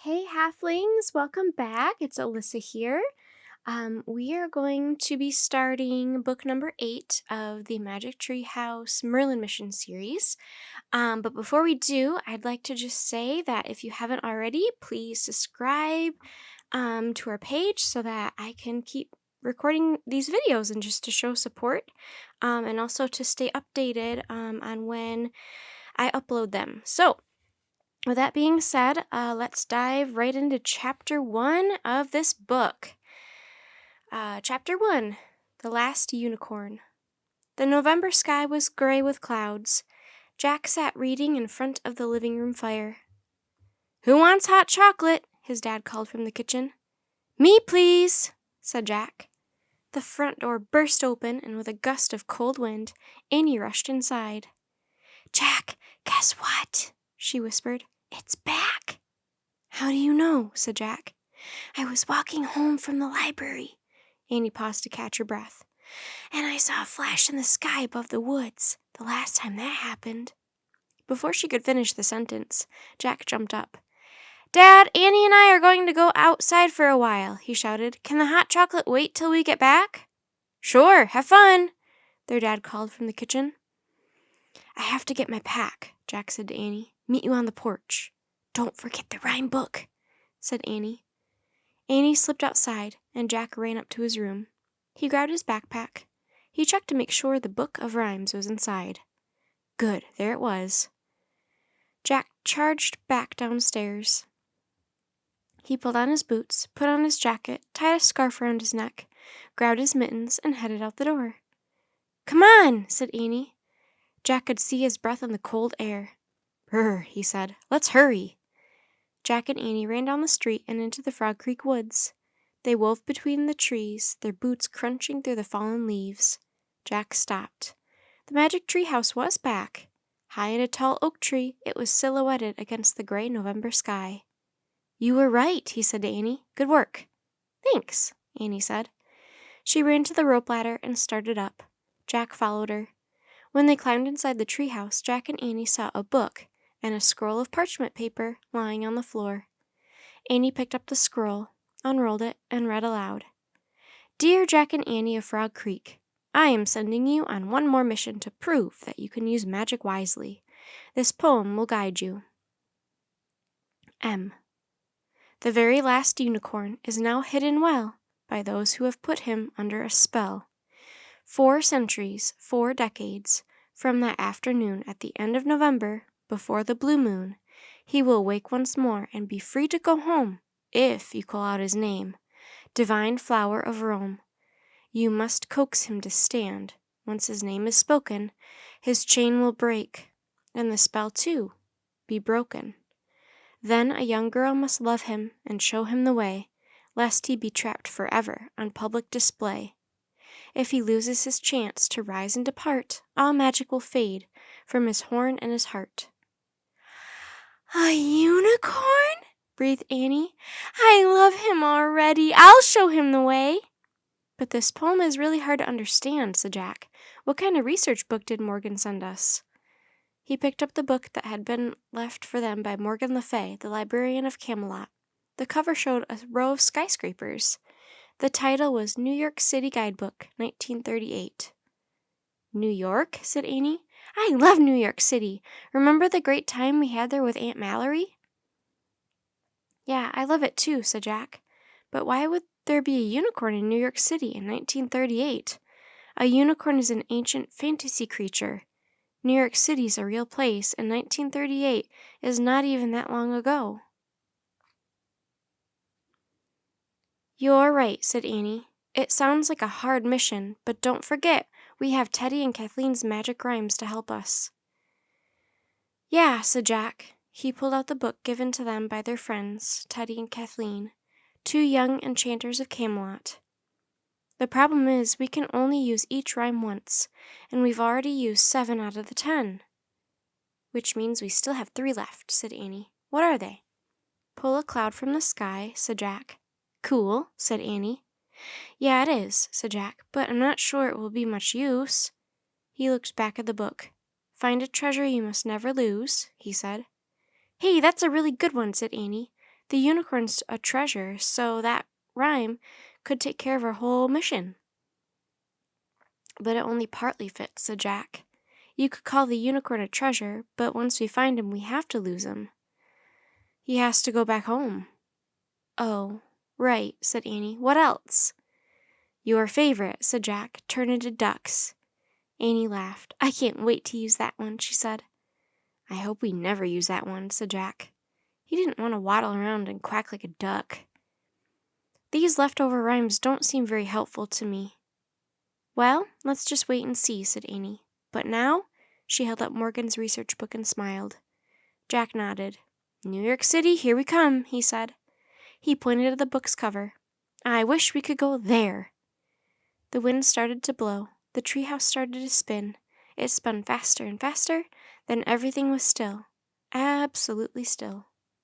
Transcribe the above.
Hey, halflings, welcome back. It's Alyssa here. We are going to be starting book number 8 of the Magic Tree House-Merlin mission series. But before we do, I'd like to just say that if you haven't already, please subscribe to our page so that I can keep recording these videos and just to show support, and also to stay updated on when I upload them. So, with that being said, let's dive right into chapter 1 of this book. Chapter 1, The Last Unicorn. The November sky was gray with clouds. Jack sat reading in front of the living room fire. "Who wants hot chocolate?" his dad called from the kitchen. "Me, please," said Jack. The front door burst open, and with a gust of cold wind, Annie rushed inside. "Jack, guess what?" she whispered. "It's back." "How do you know?" said Jack. "I was walking home from the library." Annie paused to catch her breath. "And I saw a flash in the sky above the woods, the last time that happened." Before she could finish the sentence, Jack jumped up. "Dad, Annie and I are going to go outside for a while," he shouted. "Can the hot chocolate wait till we get back?" "Sure, have fun," their dad called from the kitchen. "I have to get my pack," Jack said to Annie. "Meet you on the porch." "Don't forget the rhyme book," said Annie. Annie slipped outside, and Jack ran up to his room. He grabbed his backpack. He checked to make sure the book of rhymes was inside. Good, there it was. Jack charged back downstairs. He pulled on his boots, put on his jacket, tied a scarf around his neck, grabbed his mittens, and headed out the door. "Come on," said Annie. Jack could see his breath in the cold air. "Brr," he said. "Let's hurry." Jack and Annie ran down the street and into the Frog Creek woods. They wove between the trees, their boots crunching through the fallen leaves. Jack stopped. The magic tree house was back. High in a tall oak tree, it was silhouetted against the gray November sky. "You were right," he said to Annie. "Good work." "Thanks," Annie said. She ran to the rope ladder and started up. Jack followed her. When they climbed inside the treehouse, Jack and Annie saw a book and a scroll of parchment paper lying on the floor. Annie picked up the scroll, unrolled it, and read aloud. "Dear Jack and Annie of Frog Creek, I am sending you on one more mission to prove that you can use magic wisely. This poem will guide you. M. The very last unicorn is now hidden well by those who have put him under a spell. 4 centuries, 4 decades, from that afternoon at the end of November, before the blue moon, he will wake once more and be free to go home, if you call out his name, divine flower of Rome. You must coax him to stand. Once his name is spoken, his chain will break, and the spell, too, be broken. Then a young girl must love him and show him the way, lest he be trapped forever on public display. If he loses his chance to rise and depart, all magic will fade from his horn and his heart." "A unicorn?" breathed Annie. "I love him already. I'll show him the way." "But this poem is really hard to understand," said Jack. "What kind of research book did Morgan send us?" He picked up the book that had been left for them by Morgan Le Fay, the librarian of Camelot. The cover showed a row of skyscrapers. The title was New York City Guidebook, 1938. "New York?" said Annie. "I love New York City. Remember the great time we had there with Aunt Mallory?" "Yeah, I love it too," said Jack. "But why would there be a unicorn in New York City in 1938? A unicorn is an ancient fantasy creature. New York City's a real place, and 1938 is not even that long ago." "You're right," said Annie. "It sounds like a hard mission, but don't forget, we have Teddy and Kathleen's magic rhymes to help us." "Yeah," said Jack. He pulled out the book given to them by their friends, Teddy and Kathleen, 2 young enchanters of Camelot. "The problem is we can only use each rhyme once, and we've already used 7 out of the 10. "Which means we still have 3 left," said Annie. "What are they?" "Pull a cloud from the sky," said Jack. "Cool," said Annie. "Yeah, it is," said Jack, "but I'm not sure it will be much use." He looked back at the book. "Find a treasure you must never lose," he said. "Hey, that's a really good one," said Annie. The unicorn's a treasure, so that rhyme could take care of our whole mission. But it only partly fits, said Jack. You could call the unicorn a treasure, but once we find him, we have to lose him. He has to go back home. Oh, right, said Annie. What else? Your favorite, said Jack. Turn into ducks. Annie laughed. I can't wait to use that one, she said. I hope we never use that one, said Jack. He didn't want to waddle around and quack like a duck. These leftover rhymes don't seem very helpful to me. Well, let's just wait and see, said Annie. But now, she held up Morgan's research book and smiled. Jack nodded. New York City, here we come, he said. He pointed at the book's cover. I wish we could go there. The wind started to blow. The treehouse started to spin. It spun faster and faster. Then everything was still. Absolutely still.